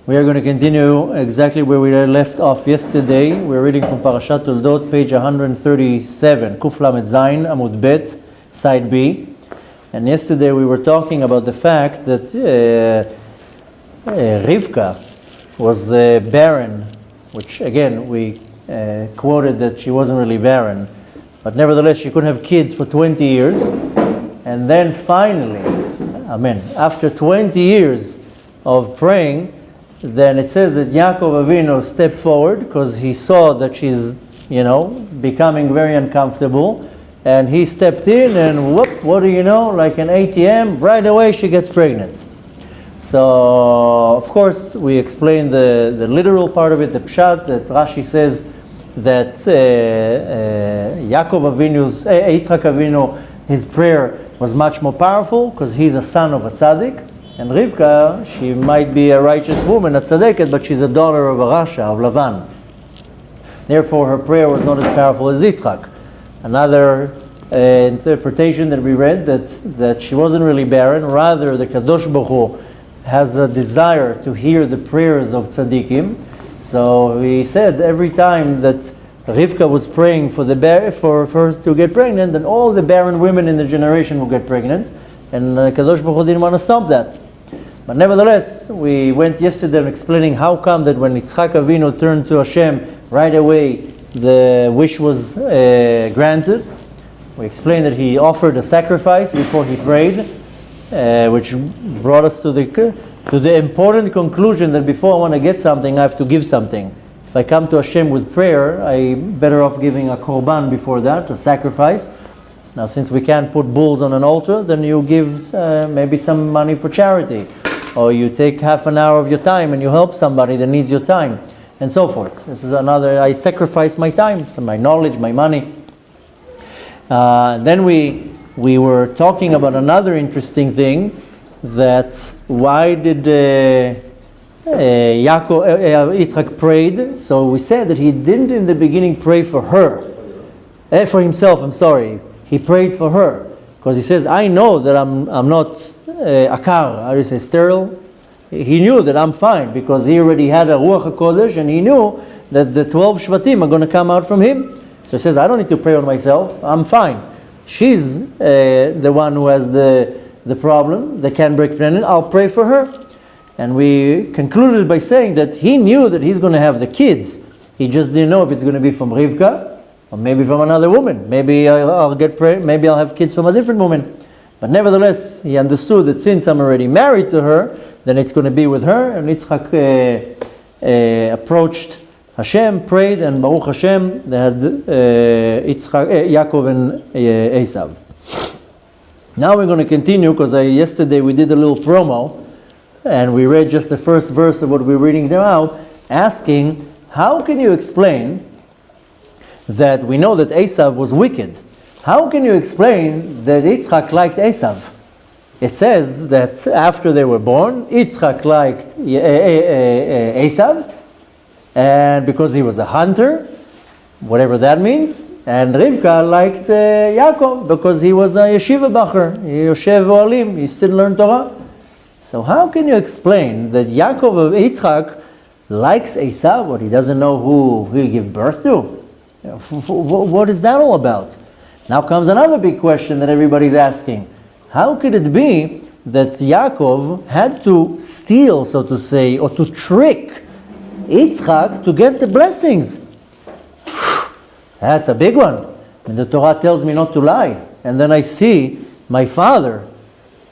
We are going to continue exactly where we left off yesterday. We're reading from Parashat Toldot, page 137, Kuf Lamed Zayin, Amud Bet, side B. And yesterday we were talking about the fact that Rivka was barren, which again we quoted that she wasn't really barren, but nevertheless she couldn't have kids for 20 years. And then finally, amen, after 20 years of praying, then it says that Yaakov Avinu stepped forward because he saw that she's, becoming very uncomfortable. And he stepped in and whoop, what do you know, like an ATM, right away she gets pregnant. So, of course, we explained the literal part of it, the pshat, that Rashi says that Yaakov Avinu's, Yitzchak Avinu, his prayer was much more powerful because he's a son of a tzaddik. And Rivka, she might be a righteous woman, a tzaddiket, but she's a daughter of a Rasha, of Lavan. Therefore, her prayer was not as powerful as Yitzchak. Another interpretation that we read, that she wasn't really barren, rather the Kadosh Baruch Hu has a desire to hear the prayers of tzaddikim. So he said every time that Rivka was praying for her to get pregnant, then all the barren women in the generation will get pregnant. And Kadosh Baruch Hu didn't want to stop that. But nevertheless, we went yesterday explaining how come that when Yitzchak Avinu turned to Hashem, right away the wish was granted. We explained that he offered a sacrifice before he prayed, which brought us to the important conclusion that before I want to get something, I have to give something. If I come to Hashem with prayer, I'm better off giving a korban before that, a sacrifice. Now, since we can't put bulls on an altar, then you give maybe some money for charity. Or you take half an hour of your time and you help somebody that needs your time. And so forth. This is another, I sacrifice my time, so my knowledge, my money. Then we were talking about another interesting thing, that why did Yitzchak prayed? So we said that he didn't in the beginning pray for her, for himself, I'm sorry. He prayed for her, because he says, I know that I'm not akar, how do you say, sterile? He knew that I'm fine, because he already had a Ruach HaKodesh, and he knew that the 12 Shvatim are going to come out from him. So he says, I don't need to pray on myself, I'm fine. She's the one who has the problem, that can break pregnant, I'll pray for her. And we concluded by saying that he knew that he's going to have the kids. He just didn't know if it's going to be from Rivka, or maybe from another woman. Maybe maybe I'll have kids from a different woman. But nevertheless, he understood that since I'm already married to her, then it's going to be with her. And Yitzchak approached Hashem, prayed, and Baruch Hashem, they had Yaakov and Esav. Now we're going to continue, because yesterday we did a little promo, and we read just the first verse of what we're reading now, asking, how can you explain that we know that Esav was wicked? How can you explain that Yitzchak liked Esav? It says that after they were born, Yitzchak liked Esav, and because he was a hunter, whatever that means, and Rivka liked Yaakov because he was a yeshiva bacher, Yoshev Oalim, he still learned Torah. So how can you explain that Yaakov of Yitzchak likes Esav, but he doesn't know who he gave birth to? What is that all about? Now comes another big question that everybody's asking. How could it be that Yaakov had to steal, so to say, or to trick Yitzchak to get the blessings? That's a big one. And the Torah tells me not to lie. And then I see my father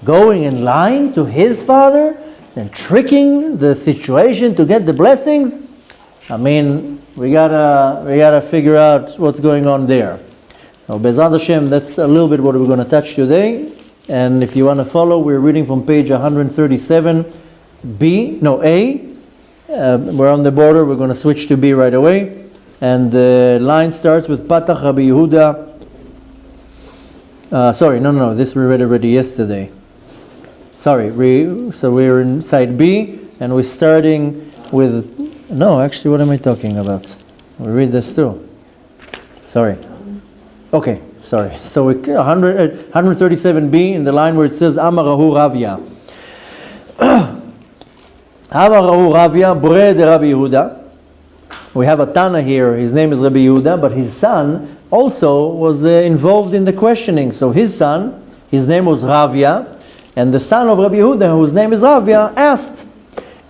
going and lying to his father and tricking the situation to get the blessings. I mean, we gotta figure out what's going on there. So Be'ezrat Hashem, that's a little bit what we're going to touch today. And if you want to follow, we're reading from page 137, A. We're on the border, we're going to switch to B right away. And the line starts with Patach Rabbi Yehuda. This we read already yesterday. So we're in side B, and we're starting with, what am I talking about? We read this too. Sorry. Okay, sorry. So 137b in the line where it says Amarahu Ravya. Amarahu Ravia Bre de Rabbi Yehuda. We have a Tana here, his name is Rabbi Yehuda, but his son also was involved in the questioning. So his son, his name was Ravia, and the son of Rabbi Yehuda, whose name is Ravia, asked,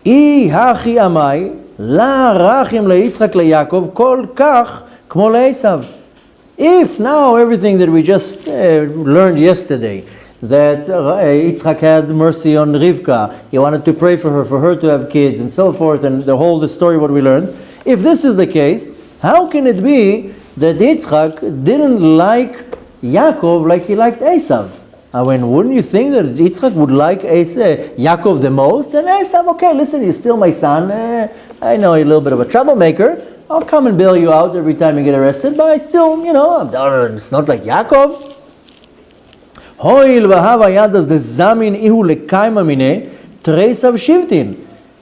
I hachi amai la rachim leYitzchak leYaakov kol kach kmo leEsav. If now everything that we just learned yesterday, that Yitzchak had mercy on Rivka, he wanted to pray for her to have kids, and so forth, and the whole story what we learned. If this is the case, how can it be that Yitzchak didn't like Yaakov like he liked Esav? I mean, wouldn't you think that Yitzchak would like Yaakov the most? And Esav, okay, listen, you're still my son. I know you're a little bit of a troublemaker. I'll come and bail you out every time you get arrested, but I still, it's not like Yaakov.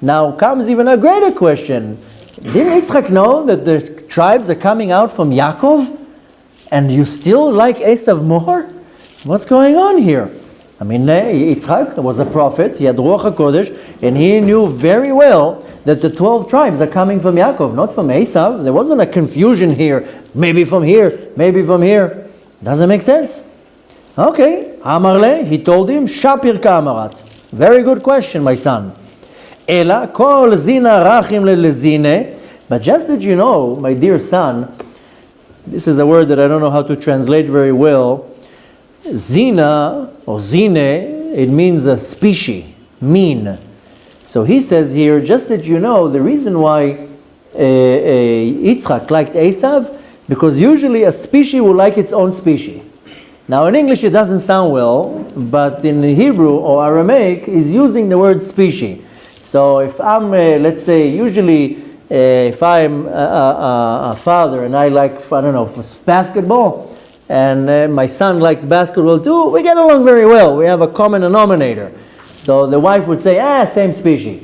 Now comes even a greater question. Didn't Yitzchak know that the tribes are coming out from Yaakov? And you still like Esav more? What's going on here? I mean, Yitzchak was a prophet, he had Ruach HaKodesh, and he knew very well that the 12 tribes are coming from Yaakov, not from Esav. There wasn't a confusion here, maybe from here, maybe from here. Doesn't make sense. Okay, Amarle, he told him, Shapir Kamarat. Very good question, my son. Ela kol zina rachim lezine. But just that you know, my dear son, this is a word that I don't know how to translate very well. Zina or zine, it means a species, mean. So he says here, just that you know, the reason why Yitzchak liked Esav, because usually a species will like its own species. Now in English it doesn't sound well, but in Hebrew or Aramaic is using the word species. So if I'm, let's say, usually if I'm a father and I like, basketball, and my son likes basketball too, we get along very well. We have a common denominator. So the wife would say, same species,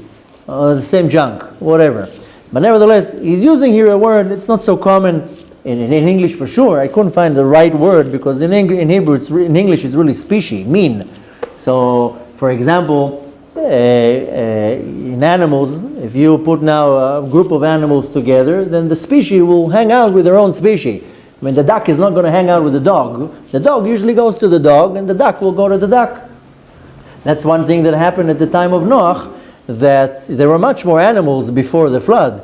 the same junk, whatever. But nevertheless, he's using here a word, it's not so common in English for sure. I couldn't find the right word because in Hebrew, in English it's really species, mean. So, for example, in animals, if you put now a group of animals together, then the species will hang out with their own species. I mean, the duck is not going to hang out with the dog. The dog usually goes to the dog, and the duck will go to the duck. That's one thing that happened at the time of Noach, that there were much more animals before the flood.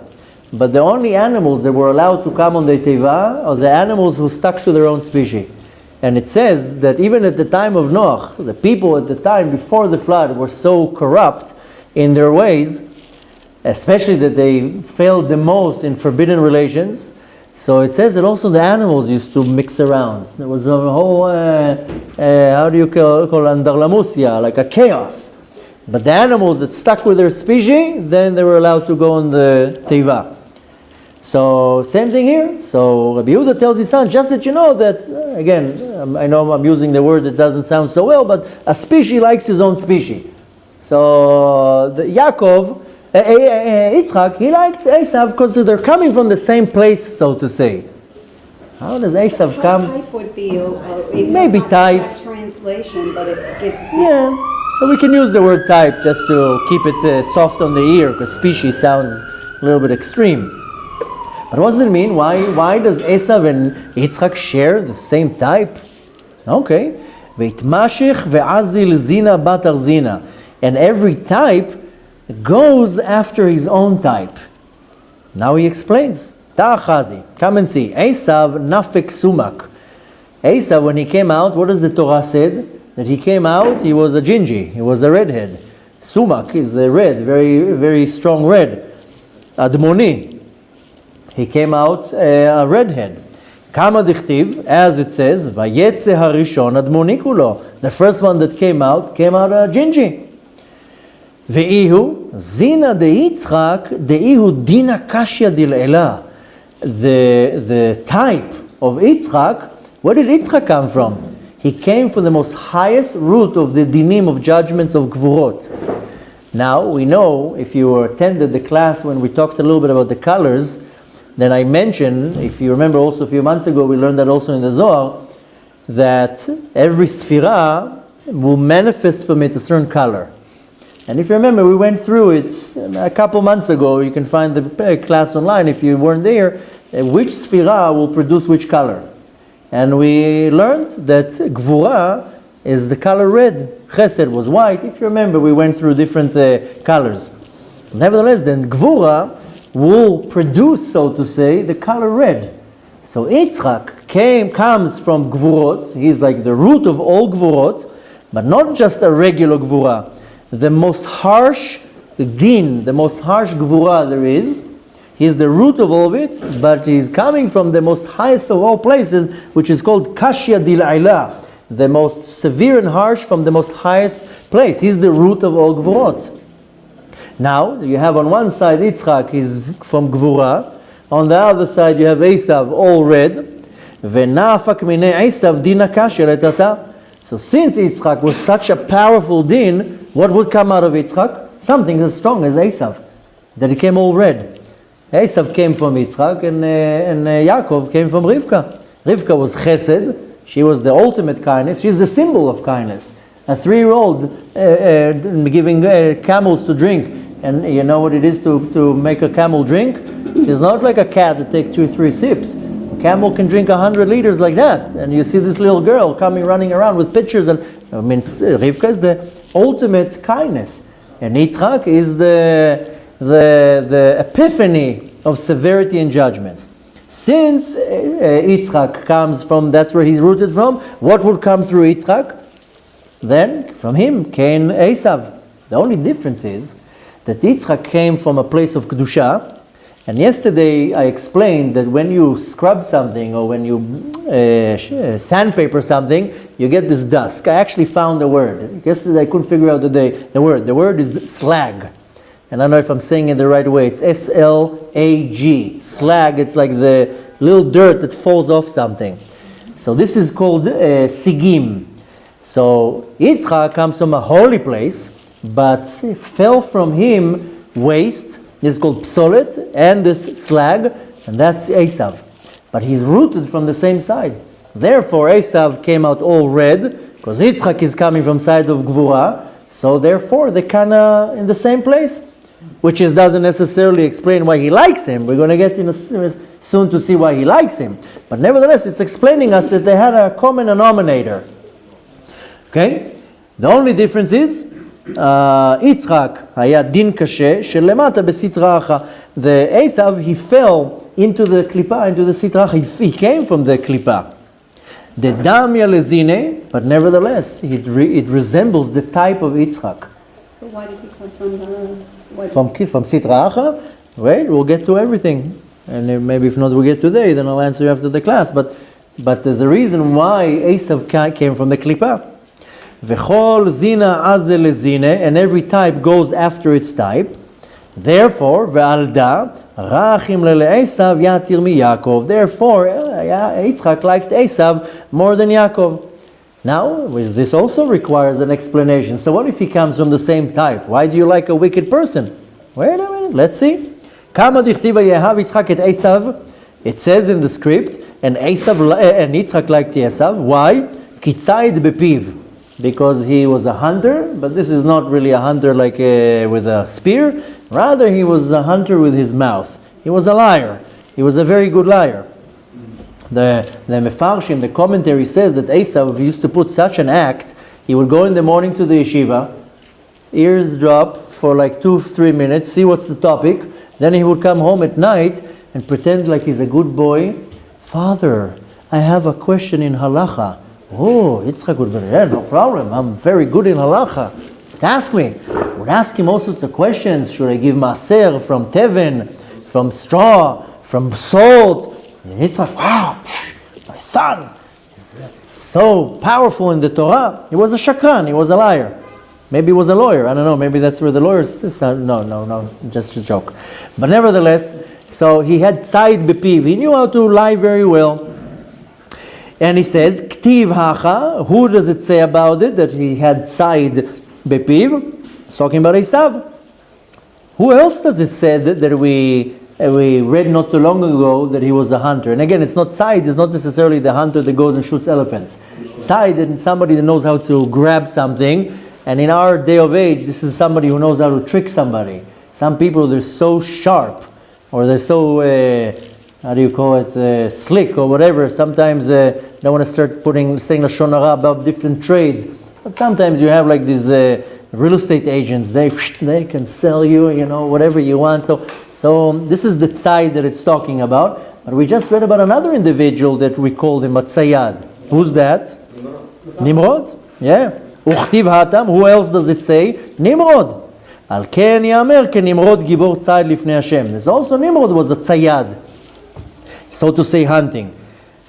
But the only animals that were allowed to come on the Teva are the animals who stuck to their own species. And it says that even at the time of Noach, the people at the time before the flood were so corrupt in their ways, especially that they failed the most in forbidden relations. So it says that also the animals used to mix around. There was a whole, how do you call andarlamusia, like a chaos. But the animals that stuck with their species, then they were allowed to go on the Teva. So same thing here. So Rabbi Yehuda tells his son, just that you know that, again, I know I'm using the word that doesn't sound so well, but a species likes his own species. So the Yaakov, Yitzchak, he liked Esav because they're coming from the same place, so to say. How does Esav come? Type would be, maybe type. Translation, but it gives us. Yeah. So we can use the word type just to keep it soft on the ear, because species sounds a little bit extreme. But what does it mean? Why does Esav and Yitzchak share the same type? Okay. Ve'itmashich ve'azil zina batar zina. And every type goes after his own type. Now he explains. Ta'achazi. Come and see. Esav nafek sumak. Esav, when he came out, what does the Torah said? That he came out, he was a gingy. He was a redhead. Sumak is a red, very, very strong red. Admoni. He came out a redhead. Kama dichtiv, as it says, vayetze harishon admoni kulo. The first one that came out a gingy. Ve'ihu zina de Yitzchak de'ihu dina kashya di Leila. The type of Yitzchak, where did Yitzchak come from? He came from the most highest root of the dinim, of judgments of gvurot. Now we know, if you attended the class when we talked a little bit about the colors, then I mentioned, if you remember also a few months ago, we learned that also in the Zohar, that every sphira will manifest from it a certain color. And if you remember, we went through it a couple months ago. You can find the class online if you weren't there. Which sphira will produce which color. And we learned that Gvura is the color red. Chesed was white. If you remember, we went through different colors. Nevertheless, then Gvura will produce, so to say, the color red. So Yitzchak comes from Gvurot. He's like the root of all Gvurot, but not just a regular Gvura. The most harsh din, the most harsh Gvura there is. He's the root of all of it, but he's coming from the most highest of all places, which is called Kashya Dil'ila, the most severe and harsh from the most highest place. He's the root of all Gvurot. Now, you have on one side Yitzchak, he's from Gvura. On the other side you have Esav, all red. V'nafak minei Esav dina Kashya Tata. So since Yitzchak was such a powerful din, what would come out of Yitzchak? Something as strong as Esav, that he came all red. Esav came from Yitzchak and Yaakov came from Rivka. Rivka was chesed. She was the ultimate kindness. She's the symbol of kindness. A 3-year-old giving camels to drink. And you know what it is to make a camel drink? She's not like a cat that takes 2 or 3 sips. A camel can drink 100 liters like that. And you see this little girl running around with pitchers. And I mean, Rivka is the ultimate kindness. And Yitzchak is the epiphany of severity and judgments. Since Yitzchak comes from, that's where he's rooted from, what would come through Yitzchak? Then from him came Esav. The only difference is that Yitzchak came from a place of Kedusha, and yesterday I explained that when you scrub something or when you sandpaper something, you get this dust. I actually found the word. Yesterday I couldn't figure out the word. The word is slag. And I don't know if I'm saying it the right way. It's S-L-A-G. Slag, it's like the little dirt that falls off something. So this is called sigim. So Yitzchak comes from a holy place, but fell from him waste. This is called psolet, and this slag, and that's Esav. But he's rooted from the same side. Therefore, Esav came out all red, because Yitzchak is coming from side of Gvura, so therefore they're kind of in the same place. Which doesn't necessarily explain why he likes him. We're going to get soon to see why he likes him. But nevertheless, it's explaining us that they had a common denominator. Okay? The only difference is, Yitzchak haya din kashe shelemata besitra Raha. The Esav, he fell into the klipa, into the sitra Raha. He came from the klipa. The damya lezine, but nevertheless, it resembles the type of Yitzchak. So why did he come from the... From Sitra Raha, right? We'll get to everything, and maybe if not, we'll get today. Then I'll answer you after the class. But there's a reason why Esav came from the klipa. V'chol zina azel lezine, and every type goes after its type. Therefore, ve'alda rachim lele Esav yatir mi Yaakov. Therefore, Yitzchak liked Esav more than Yaakov. Now, this also requires an explanation. So what if he comes from the same type? Why do you like a wicked person? Wait a minute, let's see. Kama dichtiva yehav Yitzchak et Esav. It says in the script, and Yitzchak liked Esav. Why? Kitzayid bepiv. Because he was a hunter, but this is not really a hunter like with a spear. Rather, he was a hunter with his mouth. He was a liar. He was a very good liar. The Mefarshim, the commentary says that Esav used to put such an act. He would go in the morning to the yeshiva, ears drop for like 2-3 minutes, see what's the topic. Then he would come home at night and pretend like he's a good boy. Father, I have a question in halacha. Oh, Yitzchak would be, yeah, no problem. I'm very good in halacha. Just ask me. I would ask him all sorts of questions. Should I give maaser from teven, from straw, from salt? And Yitzchak, wow, my son is so powerful in the Torah. He was a shakran, he was a liar. Maybe he was a lawyer, I don't know, maybe that's where the lawyers, no, just a joke. But nevertheless, so he had tzayid bepiv, he knew how to lie very well. And he says, ktiv hacha, who does it say about it, that he had tzayid bepiv? It's talking about Esav. Who else does it say that we read not too long ago that he was a hunter? And again, it's not tzayid, it's not necessarily the hunter that goes and shoots elephants. Tzayid is somebody that knows how to grab something And in our day of age, this is somebody who knows how to trick somebody. Some people, they're so sharp, or they're so, slick or whatever. Sometimes they want to start saying Lashon Hara about different trades. But sometimes you have like these real estate agents. They can sell you, whatever you want. So this is the tzai that it's talking about. But we just read about another individual that we called him a tzayad. Who's that? Nimrod. Yeah. Uchtiv hatam. Who else does it say? Nimrod. Al ken yamer ke Nimrod gibor tzayad lifnei Hashem. There's also Nimrod was a tzayad, so to say, hunting.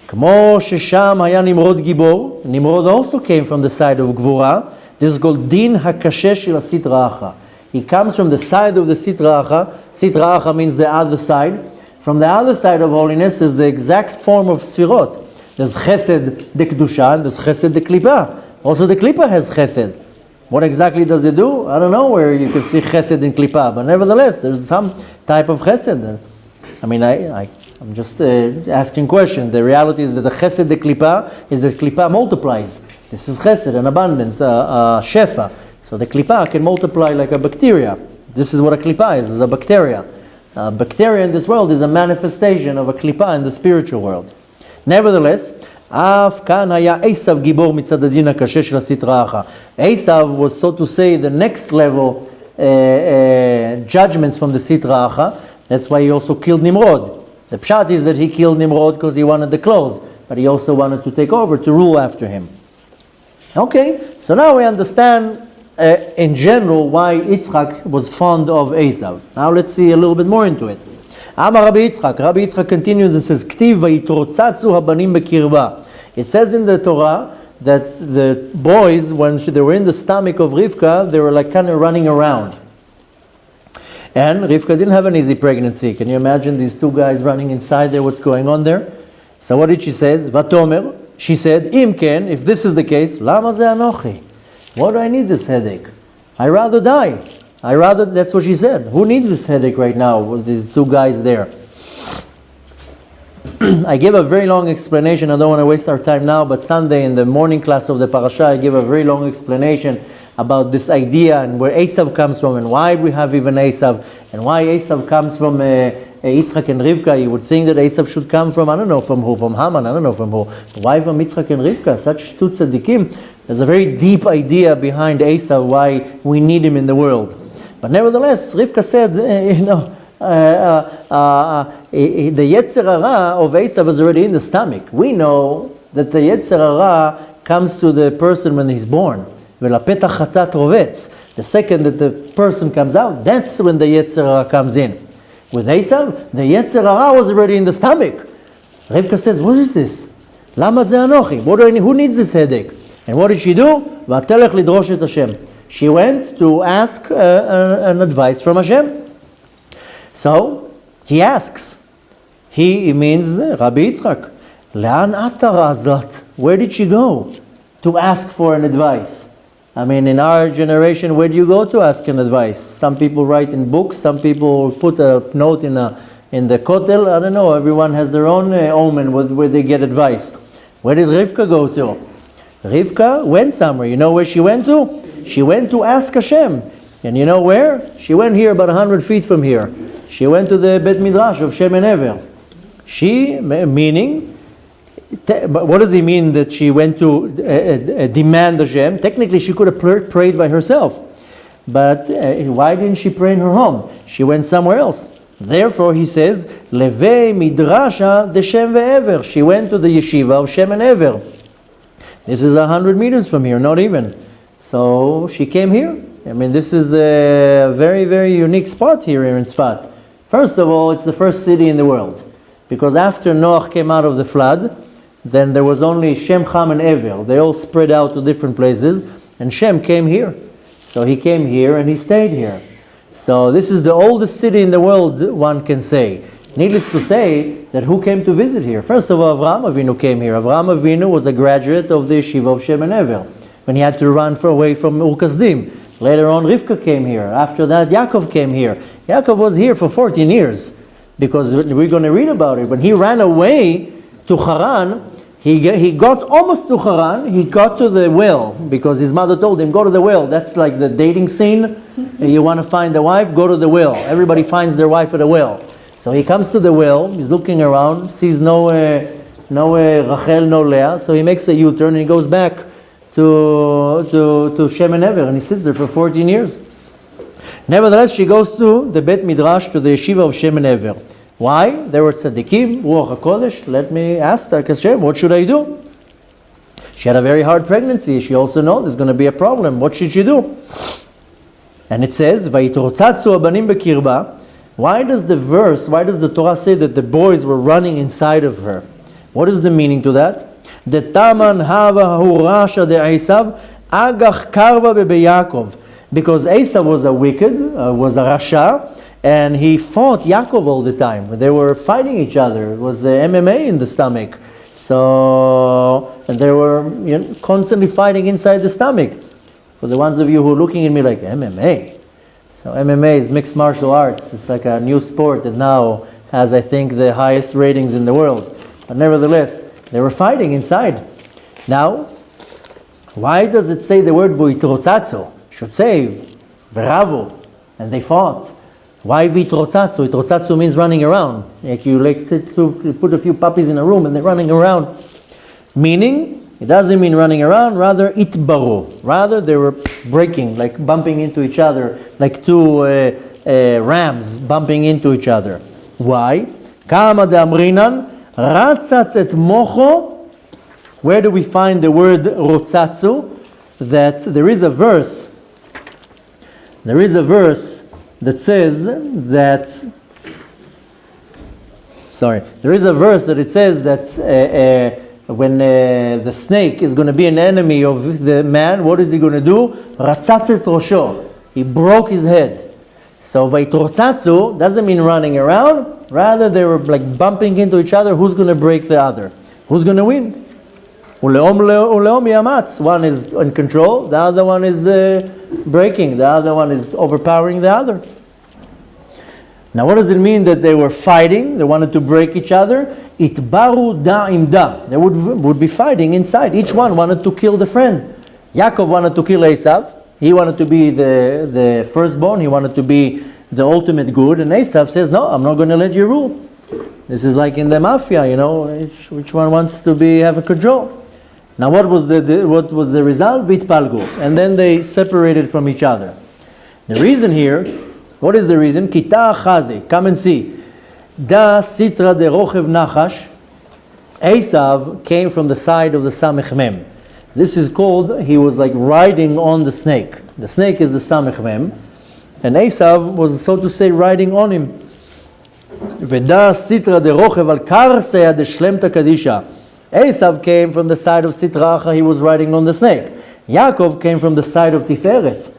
Kmo shesham haya Nimrod gibor. Nimrod also came from the side of Gvura. This is called din hakashesh shel sitra Raha. He comes from the side of the sitra Raha. Sitra Raha means the other side. From the other side of holiness is the exact form of Sfirot. There's Chesed de Kedusha and there's Chesed de Klippa. Also the Klippa has Chesed. What exactly does it do? I don't know where you can see Chesed in Klippa, but nevertheless there's some type of Chesed. I mean, I'm just asking questions. The reality is that the Chesed de Klippa is that Klippa multiplies. This is Chesed, an abundance, Shefa. So the Klippa can multiply like a bacteria. This is what a Klippa is a bacteria. Bacteria in this world is a manifestation of a Klippa in the spiritual world. Nevertheless, Esav was, so to say, the next level judgments from the Sitra Raha. That's why he also killed Nimrod. The pshat is that he killed Nimrod because he wanted the clothes, but he also wanted to take over, to rule after him. Okay, so now we understand in general why Yitzchak was fond of Esav. Now let's see a little bit more into it. Amar Rabbi Yitzchak continues and says, Ktiv vayitrotzatzu habanim bekirba. It says in the Torah that the boys, when they were in the stomach of Rivka, they were like kind of running around. And Rivka didn't have an easy pregnancy. Can you imagine these two guys running inside there, what's going on there? So what did she say? Vatomer, she said, Im ken, if this is the case, lama ze anochi? Why do I need this headache? I rather die. That's what she said. Who needs this headache right now with these two guys there? I gave a very long explanation. I don't want to waste our time now, but Sunday in the morning class of the Parasha, I gave a very long explanation about this idea and where Esav comes from and why we have even Esav and why Esav comes from Yitzchak and Rivka. You would think that Esav should come from, I don't know from who, from Haman, I don't know from who. But why from Yitzchak and Rivka? Such two tzaddikim. There's a very deep idea behind Esav, why we need him in the world. But nevertheless, Rivka said, the Yetzer Hara of Esav is already in the stomach. We know that the Yetzer Hara comes to the person when he's born. The second that the person comes out, that's when the Yetzer Hara comes in. With Esav, the Yetzer Hara was already in the stomach. Rivka says, what is this? Lama ze anochi? Who needs this headache? And what did she do? V'atelech lidrosh et Hashem. She went to ask an advice from Hashem. So he asks. He means Rabbi Yitzchak. Le'an atara azat? Where did she go to ask for an advice? I mean, in our generation, where do you go to ask an advice? Some people write in books. Some people put a note in the kotel. I don't know. Everyone has their own omen where they get advice. Where did Rivka go to? Rivka went somewhere. You know where she went to? She went to ask Hashem. And you know where? She went here about 100 feet from here. She went to the Bet Midrash of Shem and Ever. She, meaning, what does he mean that she went to demand Hashem? Technically, she could have prayed by herself. But why didn't she pray in her home? She went somewhere else. Therefore, he says, Levei Midrasha de Shem ve'ever. She went to the yeshiva of Shem and Ever. This is 100 meters from here, not even. So she came here. I mean, this is a very, very unique spot here in Tzfat. First of all, it's the first city in the world. Because after Noach came out of the flood, then there was only Shem, Ham, and Ever. They all spread out to different places. And Shem came here. So he came here and he stayed here. So this is the oldest city in the world, one can say. Needless to say, that who came to visit here? First of all, Avraham Avinu came here. Avraham Avinu was a graduate of the yeshiva of Shem and Ever, when he had to run away from Khadeem. Later on, Rivka came here. After that, Yaakov came here. Yaakov was here for 14 years, because we're going to read about it. When he ran away to Haran, He got almost to Haran. He got to the well because his mother told him, go to the well. That's like the dating scene. You want to find a wife, go to the well. Everybody finds their wife at a well. So he comes to the well. He's looking around, sees no Rachel, no Leah. So he makes a U-turn and he goes back to Shem and Ever, and he sits there for 14 years. Nevertheless, she goes to the Bet Midrash, to the yeshiva of Shem and Ever. Why? They were tzaddikim, Ruach HaKodesh. Let me ask Hashem, what should I do? She had a very hard pregnancy. She also knows there's going to be a problem. What should she do? And it says, Vayitrotzatzu abanim bekirba. Why does the Torah say that the boys were running inside of her? What is the meaning to that? The taman hava hurasha de Esav agach karva bebe Yaakov. Because Esav was a wicked, was a rasha, and he fought Yaakov all the time. They were fighting each other. It was MMA in the stomach. So, and they were constantly fighting inside the stomach. For the ones of you who are looking at me like, MMA? So MMA is mixed martial arts. It's like a new sport that now has, I think, the highest ratings in the world. But nevertheless, they were fighting inside. Now, why does it say the word voitrotzatzo? It should say v'ravo, and they fought. Why vitrotzatzu? Vitrotzatzu means running around. Like you to put a few puppies in a room and they're running around. Meaning, it doesn't mean running around, rather itbaru. Rather, they were breaking, like bumping into each other, like two rams bumping into each other. Why? Kama de amrinan, ratzatz et mocho. Where do we find the word rotzatzu? That there is a verse that says that, it says that when the snake is going to be an enemy of the man, what is he going to do? Ratzatzet rosho. He broke his head. So vaitrotzatzu doesn't mean running around. Rather, they were like bumping into each other. Who's going to break the other? Who's going to win? Uleom yamatz. One is in control. The other one is breaking. The other one is overpowering the other. Now, what does it mean that they were fighting? They wanted to break each other. Itbaru da imda. They would be fighting inside. Each one wanted to kill the friend. Yaakov wanted to kill Esav. He wanted to be the firstborn. He wanted to be the ultimate good. And Esav says, no, I'm not going to let you rule. This is like in the mafia, which one wants to have a control. Now, what was the result? Vitpalgu. And then they separated from each other. The reason here, what is the reason? Kita achazi. Come and see. Da sitra de rochev Nahash. Esav came from the side of the Samech Mem. This is called, he was like riding on the snake. The snake is the Samech Mem. And Esav was, so to say, riding on him. Veda sitra de rochev al karseya de shlemta kadisha. Esav came from the side of Sitracha, he was riding on the snake. Yaakov came from the side of Tiferet.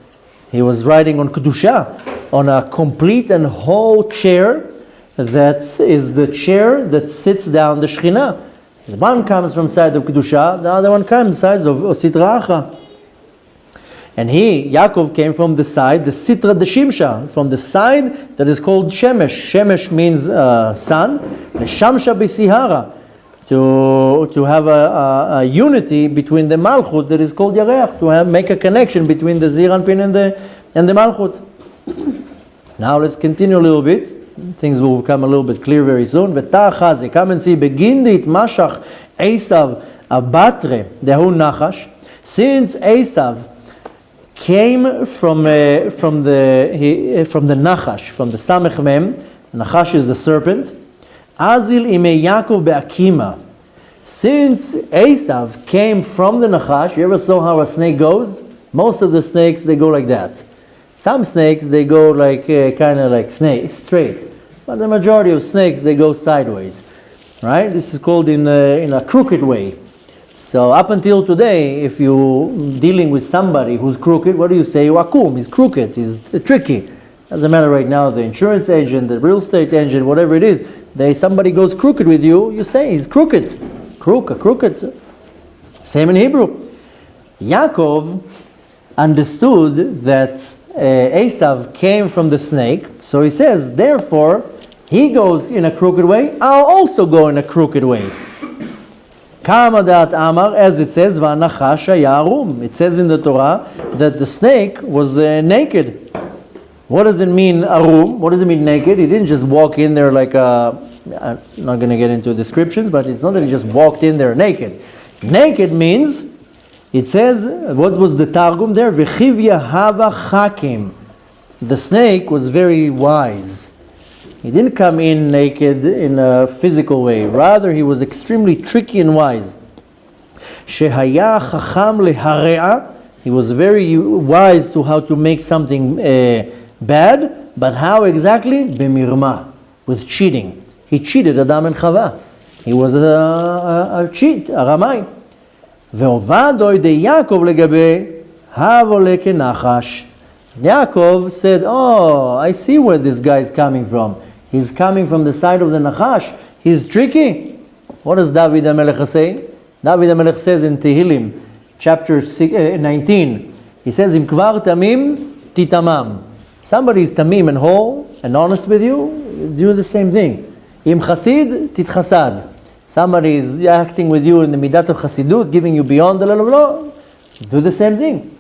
He was riding on Kedusha, on a complete and whole chair that is the chair that sits down the Sheena. One comes from the side of Kedusha, the other one comes from the side of Sitracha. And Yaakov came from the side, the Sitra de Shimsha, from the side that is called Shemesh. Shemesh means sun, the Shamsha b'Sihara. To have a unity between the Malchut that is called Yareach, to make a connection between the Zir Anpin and the Malchut. Now let's continue a little bit. Things will become a little bit clear very soon. V'ta'achazi, come and see. Begindit mashach Esav abatre dehu Nahash. Since Esav came from the Nahash, from the Samech Mem, Nahash is the serpent. Azil ime Yaakov be'akima. Since Esav came from the Nahash, you ever saw how a snake goes? Most of the snakes, they go like that. Some snakes, they go like kind of like snake, straight. But the majority of snakes, they go sideways. Right? This is called in a crooked way. So up until today, if you're dealing with somebody who's crooked, what do you say? Wakum, he's crooked, he's tricky. Doesn't matter right now, the insurance agent, the real estate agent, whatever it is, somebody goes crooked with you, you say he's crooked. Crooked. Same in Hebrew. Yaakov understood that Esav came from the snake, so he says, therefore, he goes in a crooked way, I'll also go in a crooked way. Kama dat Amar, as it says, Nahash haya arum. It says in the Torah that the snake was naked. What does it mean, arum? What does it mean, naked? He didn't just walk in there like a... I'm not going to get into descriptions, but it's not that he just walked in there naked. Naked means, it says, what was the Targum there? V'chivya hava chakim. The snake was very wise. He didn't come in naked in a physical way. Rather, he was extremely tricky and wise. Shehaya chacham lehare'a. He was very wise to how to make something bad, but how exactly? B'mirma, with cheating. He cheated Adam and Chava. He was a cheat, a ramai. Ve'ovadoi de Yaakov legabe havole kenachash. Yaakov said, oh, I see where this guy is coming from. He's coming from the side of the Nahash. He's tricky. What does David HaMelech say? David HaMelech says in Tehillim, chapter 19, he says, Im kvar tamim titamam. Somebody is tamim and whole and honest with you, do the same thing. Im chasid titchasad. Somebody is acting with you in the midat of chasidut, giving you beyond the level of law, do the same thing.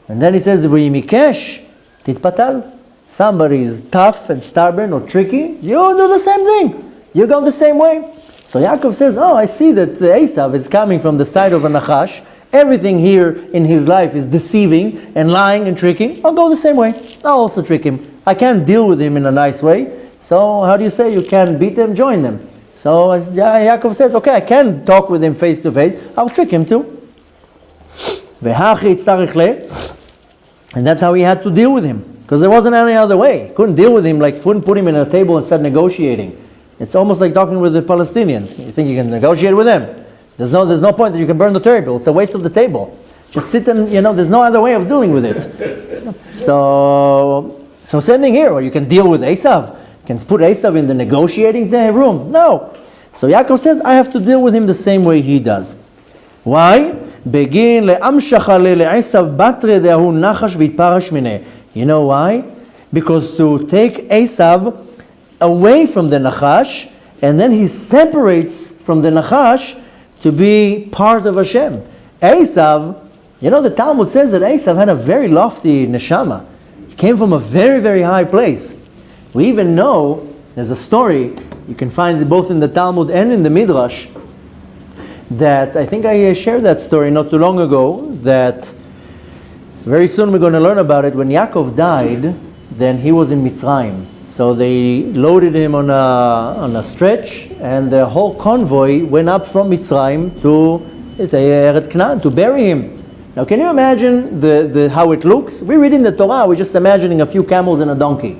And then he says, v'yimikesh titpatal. Somebody is tough and stubborn or tricky, you do the same thing. You go the same way. So Yaakov says, oh, I see that Esav is coming from the side of a Nahash. Everything here in his life is deceiving and lying and tricking. I'll go the same way. I'll also trick him. I can't deal with him in a nice way. So how do you say you can beat them? Join them. So as Yaakov says, okay, I can talk with him face to face. I'll trick him too. And that's how he had to deal with him. Because there wasn't any other way. Couldn't deal with him, like couldn't put him in a table and start negotiating. It's almost like talking with the Palestinians. You think you can negotiate with them? There's no point that you can burn the table. It's a waste of the table. Just sit and, there's no other way of dealing with it. So same thing here, or you can deal with Esav. You can put Esav in the negotiating room. No. So Yaakov says, I have to deal with him the same way he does. Why? Begin le'amshacha le'esav batre de'ahu nachash v'itparash mineh. You know why? Because to take Esav away from the Nahash, and then he separates from the Nahash to be part of Hashem. Esav, the Talmud says that Esav had a very lofty neshama. He came from a very, very high place. We even know, there's a story, you can find it both in the Talmud and in the Midrash, that I think I shared that story not too long ago, that very soon we're going to learn about it. When Yaakov died, then he was in Mitzrayim. So they loaded him on a stretch, and the whole convoy went up from Mitzrayim to Eretz Canaan to bury him. Now, can you imagine how it looks? We read in the Torah, we're just imagining a few camels and a donkey.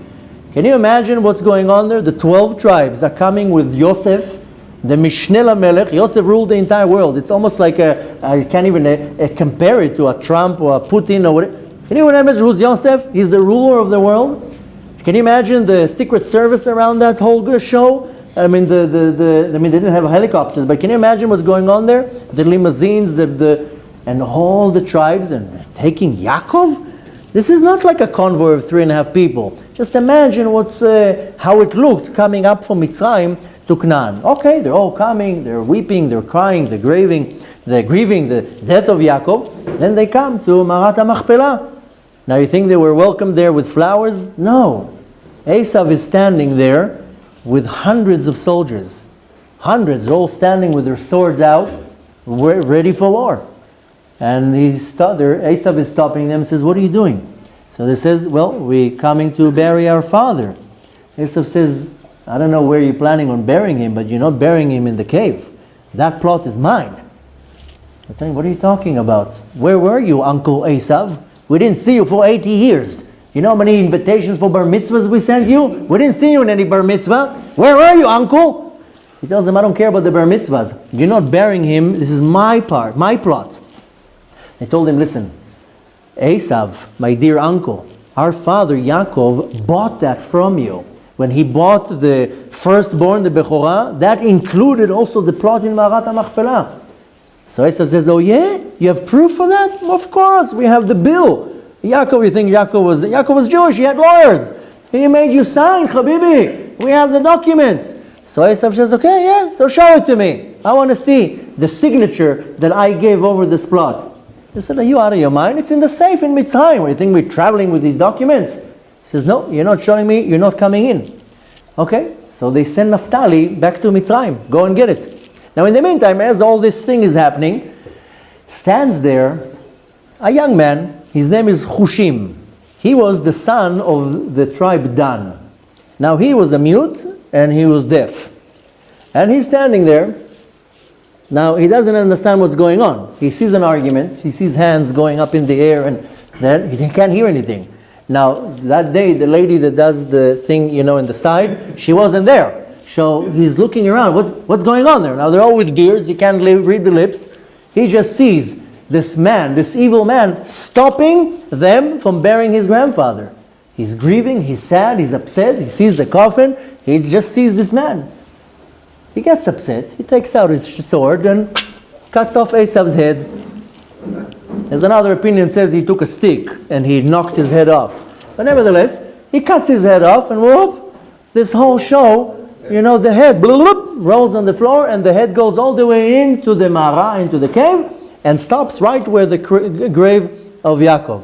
Can you imagine what's going on there? The 12 tribes are coming with Yosef, the Mishneh LaMelech. Yosef ruled the entire world. It's almost like I can't even compare it to a Trump or a Putin or whatever. Can you imagine who's Yosef? He's the ruler of the world. Can you imagine the Secret Service around that whole show? I mean, they didn't have helicopters, but can you imagine what's going on there? The limousines, and all the tribes, and taking Yaakov? This is not like a convoy of 3.5 people. Just imagine how it looked coming up from Mitzrayim to Canaan. Okay, they're all coming, they're weeping, they're crying, they're grieving the death of Yaakov. Then they come to Marat HaMachpelah. Now you think they were welcomed there with flowers? No. Esav is standing there with hundreds of soldiers. Hundreds, all standing with their swords out, ready for war. And Esav is stopping them and says, what are you doing? So they says, well, we're coming to bury our father. Esav says, I don't know where you're planning on burying him, but you're not burying him in the cave. That plot is mine. I think, what are you talking about? Where were you, Uncle Esav? We didn't see you for 80 years. You know how many invitations for bar mitzvahs we sent you? We didn't see you in any bar mitzvah. Where are you, uncle? He tells them, I don't care about the bar mitzvahs. You're not burying him. This is my part, my plot. They told him, listen, Esav, my dear uncle, our father Yaakov bought that from you. When he bought the firstborn, the Bechorah, that included also the plot in Marat HaMachpelah. So Esav says, oh yeah? You have proof for that? Of course, we have the bill. Yaakov, you think Yaakov was Jewish, he had lawyers. He made you sign, Habibi. We have the documents. So Esav says, okay, yeah, so show it to me. I want to see. the signature that I gave over this plot. They said, are you out of your mind? It's in the safe in Mitzrayim. What, you think we're traveling with these documents? He says, no, you're not showing me, you're not coming in. Okay, so they send Naphtali back to Mitzrayim. Go and get it. Now in the meantime, as all this thing is happening, stands there a young man. His name is Hushim. He was the son of the tribe Dan. Now he was a mute and he was deaf. And he's standing there. Now he doesn't understand what's going on. He sees an argument. He sees hands going up in the air and then he can't hear anything. Now that day, the lady that does the thing, in the side, she wasn't there. So he's looking around. What's going on there? Now they're all with beards. He can't read the lips. He just sees this man, this evil man, stopping them from burying his grandfather. He's grieving, he's sad, he's upset, he sees the coffin, he just sees this man. He gets upset, he takes out his sword and cuts off Esav's head. There's another opinion says he took a stick and he knocked his head off. But nevertheless, he cuts his head off and whoop, this whole show, the head rolls on the floor and the head goes all the way into the Mara, into the cave, and stops right where the grave of Yaakov.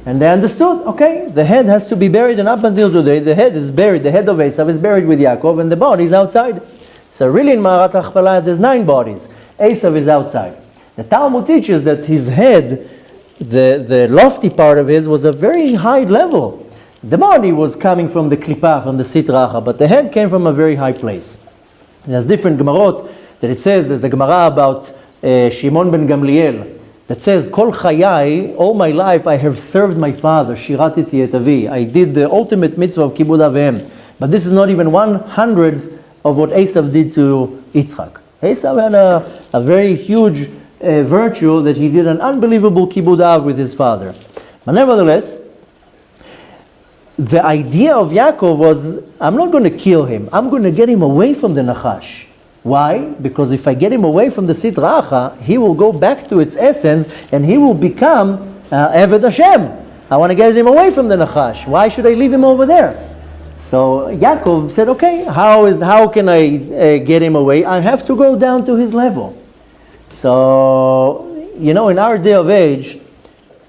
And they understood, okay, the head has to be buried, and up until today, the head is buried, the head of Esav is buried with Yaakov, and the body is outside. So really in Ma'arat HaChpalah, there's 9 bodies. Esav is outside. The Talmud teaches that his head, the lofty part of his, was a very high level. The body was coming from the Klippah, from the Sit Raha, but the head came from a very high place. There's different Gemarot that it says, there's a Gemara about Shimon ben Gamliel that says, Kol chayai, all my life I have served my father, shiratiti et avi. I did the ultimate mitzvah of kibud avim. But this is not even 1/100th of what Esav did to Yitzchak. Esav had a very huge virtue that he did an unbelievable kibud av with his father. But nevertheless, the idea of Yaakov was, I'm not going to kill him. I'm going to get him away from the Nahash. Why? Because if I get him away from the Sit Raha, he will go back to its essence and he will become Eved Hashem. I want to get him away from the Nahash. Why should I leave him over there? So Yaakov said, okay, how can I get him away? I have to go down to his level. So, in our day of age,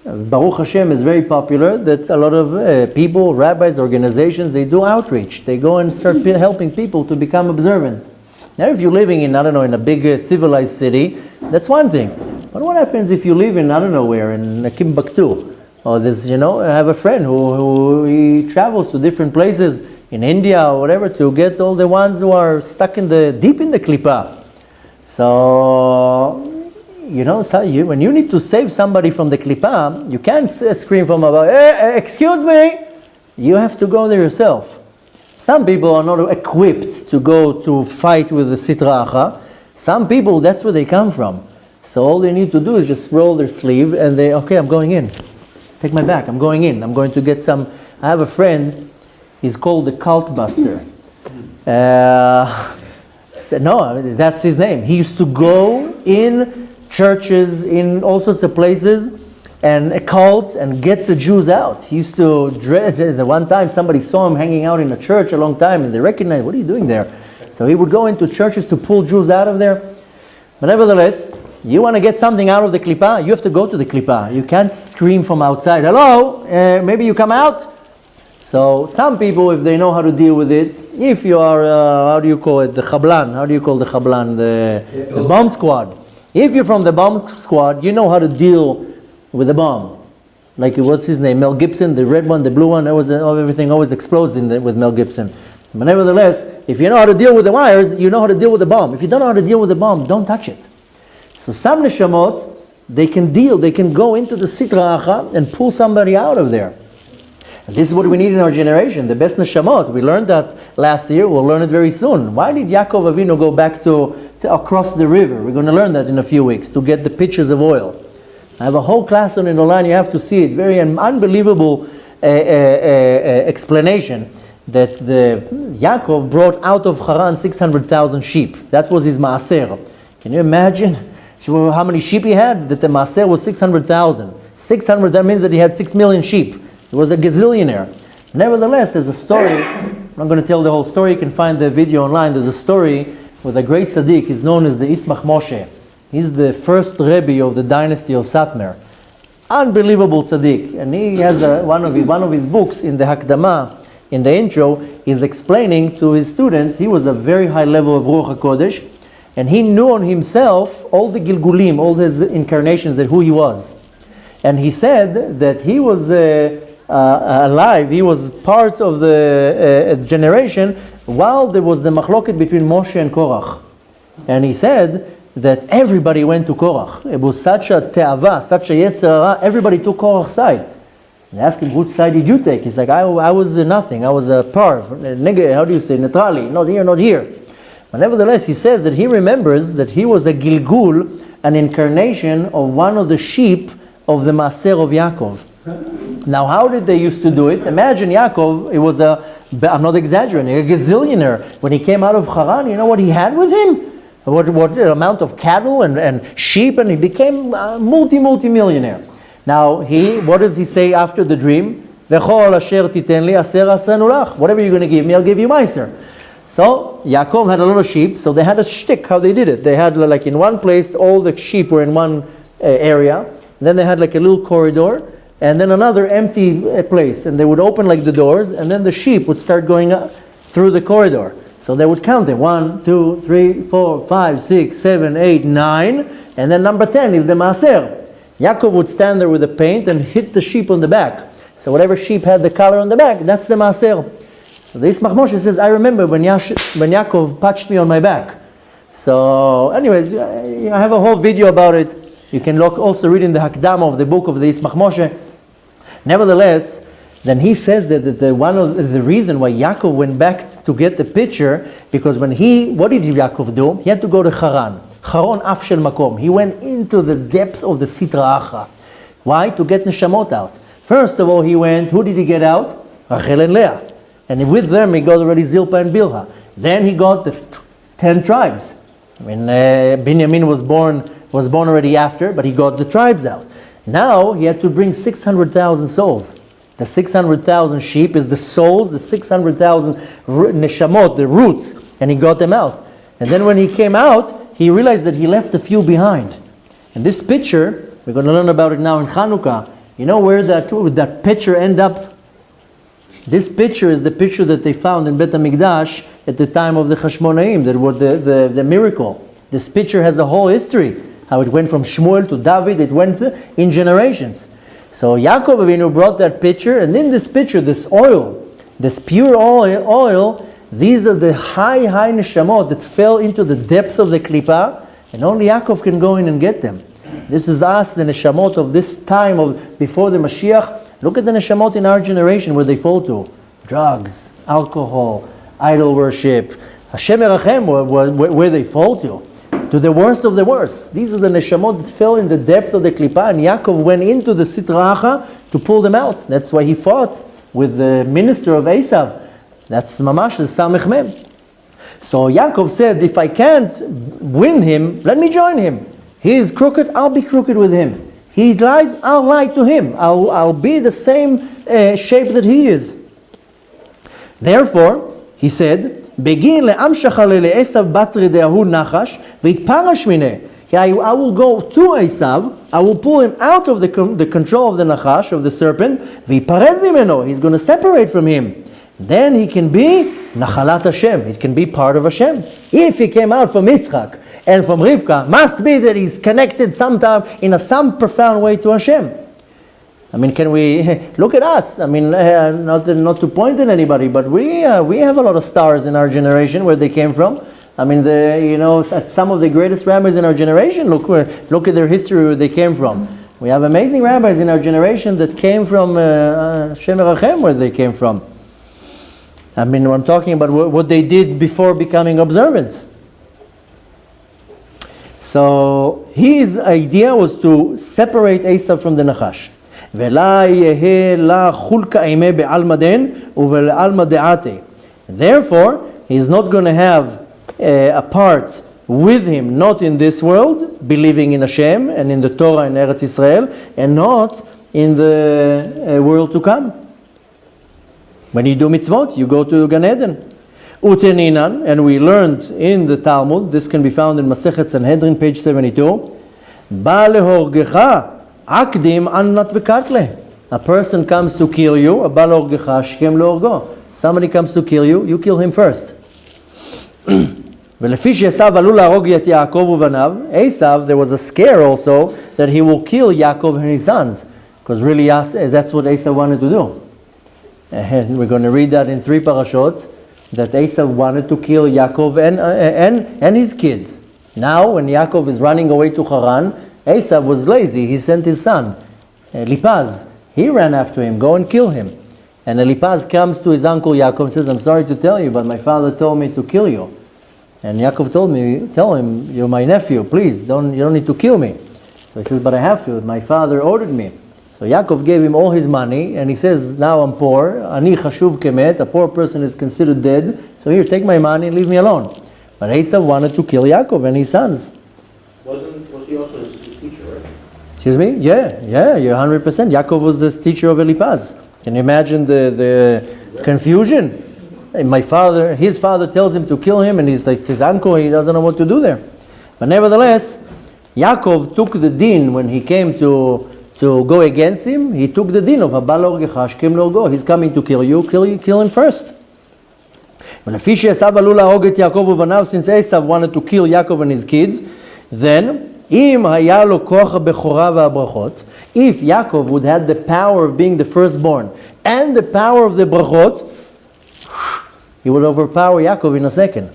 Baruch Hashem is very popular, that a lot of people, rabbis, organizations, they do outreach. They go and start helping people to become observant. Now if you're living in a big civilized city, that's one thing. But what happens if you live in, where, in Timbuktu? Or there's, I have a friend who he travels to different places in India or whatever to get all the ones who are stuck deep in the Klippah. So, when you need to save somebody from the Klippah, you can't scream from above, hey, excuse me! You have to go there yourself. Some people are not equipped to go to fight with the Sit Raha. Some people, that's where they come from. So all they need to do is just roll their sleeve and okay, I'm going in. Take my back, I'm going in. I'm going to get some. I have a friend, he's called the Cult Buster. No, that's his name. He used to go in churches, in all sorts of places, and cults, and get the Jews out. He used to dress. The one time somebody saw him hanging out in a church a long time, and they recognized, what are you doing there? So he would go into churches to pull Jews out of there. But nevertheless, you want to get something out of the Klippah, you have to go to the Klippah. You can't scream from outside, hello, maybe you come out. So some people, if they know how to deal with it, if you are, how do you call it, the Chablan, how do you call the Chablan, the bomb squad. If you're from the bomb squad, you know how to deal with the bomb. Like, what's his name, Mel Gibson, the red one, the blue one, everything always explodes with Mel Gibson. But nevertheless, if you know how to deal with the wires, you know how to deal with the bomb. If you don't know how to deal with the bomb, don't touch it. So some neshamot, they can go into the Sit Raha and pull somebody out of there. And this is what we need in our generation, the best neshamot. We learned that last year, we'll learn it very soon. Why did Yaakov Avinu go back to across the river? We're going to learn that in a few weeks, to get the pitchers of oil. I have a whole class on it online, you have to see it. Very unbelievable explanation that Yaakov brought out of Haran 600,000 sheep. That was his maaser. Can you imagine how many sheep he had? That the maaser was 600,000. 600, that means that he had 6 million sheep. He was a gazillionaire. Nevertheless, there's a story, I'm not going to tell the whole story, you can find the video online. There's a story with a great tzaddik. He's known as the Ismach Moshe. He's the first Rebbe of the dynasty of Satmar. Unbelievable tzaddik. And he has one of his books in the Hakdama, in the intro, he's explaining to his students, he was a very high level of Ruach HaKodesh, and he knew on himself all the Gilgulim, all his incarnations, and who he was. And he said that he was alive, he was part of the generation while there was the machloket between Moshe and Korach. And he said that everybody went to Korach. It was such a te'ava, such a yetzer hara, everybody took Korach's side. They asked him, which side did you take? He's like, I was nothing, I was a parv, how do you say, neutrali, not here, not here. But nevertheless, he says that he remembers that he was a gilgul, an incarnation of one of the sheep of the Maaser of Yaakov. Now, how did they used to do it? Imagine Yaakov, it was I'm not exaggerating, a gazillionaire. When he came out of Haran, you know what he had with him? What amount of cattle and sheep, and he became a multi-millionaire. Now, what does he say after the dream? Whatever you're going to give me, I'll give you meiser. So, Yaakov had a lot of sheep, so they had a shtick how they did it. They had, like, in one place, all the sheep were in one area, and then they had like a little corridor, and then another empty place, and they would open like the doors, and then the sheep would start going up through the corridor. So they would count them, 1, 2, 3, 4, 5, 6, 7, 8, 9, and then number 10 is the Maaser. Yaakov would stand there with the paint and hit the sheep on the back. So whatever sheep had the color on the back, that's the Maaser. So the Ismach Moshe says, I remember when Yaakov patched me on my back. So anyways, I have a whole video about it. You can also read in the Hakdama of the book of the Ismach Moshe. Nevertheless, then he says that one of the reason why Yaakov went back to get the picture, because what did Yaakov do? He had to go to Haran. Charon af shel makom. He went into the depth of the Sitra Acha. Why? To get neshamot out. First of all, who did he get out? Rachel and Leah. And with them, he got already Zilpah and Bilhah. Then he got the 10 tribes. I mean, Binyamin was born already after, but he got the tribes out. Now, he had to bring 600,000 souls. The 600,000 sheep is the souls, the 600,000 neshamot, the roots, and he got them out. And then when he came out, he realized that he left a few behind. And this picture, we're going to learn about it now in Chanukah. You know where that picture end up? This picture is the picture that they found in Bet HaMikdash at the time of the Chashmonaim, that was the miracle. This picture has a whole history, how it went from Shmuel to David, it went in generations. So Yaakov Avinu brought that picture, and in this picture, this oil, this pure oil, these are the high neshamot that fell into the depth of the klipa, and only Yaakov can go in and get them. This is us, the neshamot of this time of before the Mashiach. Look at the neshamot in our generation where they fall to. Drugs, alcohol, idol worship. Hashem Erachem, where they fall to the worst of the worst. These are the neshamot that fell in the depth of the klipa, and Yaakov went into the Sitra Acha to pull them out. That's why he fought with the minister of Esav. That's mamash the Samech Mem. So Yaakov said, if I can't win him, let me join him. He is crooked, I'll be crooked with him. He lies, I'll lie to him. I'll be the same shape that he is. Therefore, he said, Begin le'amshacha le'esav batre de'ahu Nahash v'itparash mineh. I will go to Esav, I will pull him out of the control of the Nahash, of the serpent, v'yipared mimeno. He's going to separate from him. Then he can be Nachalat Hashem. He can be part of Hashem. If he came out from Yitzchak and from Rivka, must be that he's connected sometime in some profound way to Hashem. I mean, can we look at us? I mean, not to point at anybody, but we have a lot of stars in our generation where they came from. I mean, some of the greatest rabbis in our generation. Look at their history where they came from. We have amazing rabbis in our generation that came from Shem Erachem, where they came from. I mean, I'm talking about what they did before becoming Observance. So his idea was to separate Esav from the Nahash. Therefore, he's not going to have a part with him, not in this world, believing in Hashem and in the Torah and Eretz Israel, and not in the world to come. When you do mitzvot, you go to Gan Eden. Uteninan, and we learned in the Talmud, this can be found in Massacred Sanhedrin, page 72, Ba lehorgecha akdim annat v'kartli. A person comes to kill you, Ba lehorgecha shkem lehorgo. Somebody comes to kill you, you kill him first. ולפי שעשו עלו להרוג את יעקב ובניו, Esav, there was a scare also that he will kill Yaakov and his sons, because really that's what Esav wanted to do. And we're going to read that in 3 parashot, that Esav wanted to kill Yaakov and his kids. Now, when Yaakov is running away to Haran, Esav was lazy. He sent his son, Elipaz. He ran after him, go and kill him. And Elipaz comes to his uncle Yaakov and says, I'm sorry to tell you, but my father told me to kill you. And Yaakov tell him, you're my nephew, please, you don't need to kill me. So he says, but I have to, my father ordered me. So Yaakov gave him all his money, and he says, now I'm poor, ani chashuv kemet, a poor person is considered dead, so here, take my money and leave me alone. But Esav wanted to kill Yaakov and his sons. Was he also his teacher, right? Excuse me? Yeah, you're 100%. Yaakov was the teacher of Elipaz. Can you imagine the confusion? His father tells him to kill him, and he's like, it's his uncle, he doesn't know what to do there. But nevertheless, Yaakov took the din when he came to go against him. He took the din of Haba lehorgecha shkem lehorgo. He's coming to kill you, kill him first. ולפי שעשו עלו להרוג את יעקב ובניו, since Esav wanted to kill Yaakov and his kids, then אם היה לו כוח הבכורה והברכות, if Yaakov would have the power of being the firstborn and the power of the brachot, he would overpower Yaakov in a second.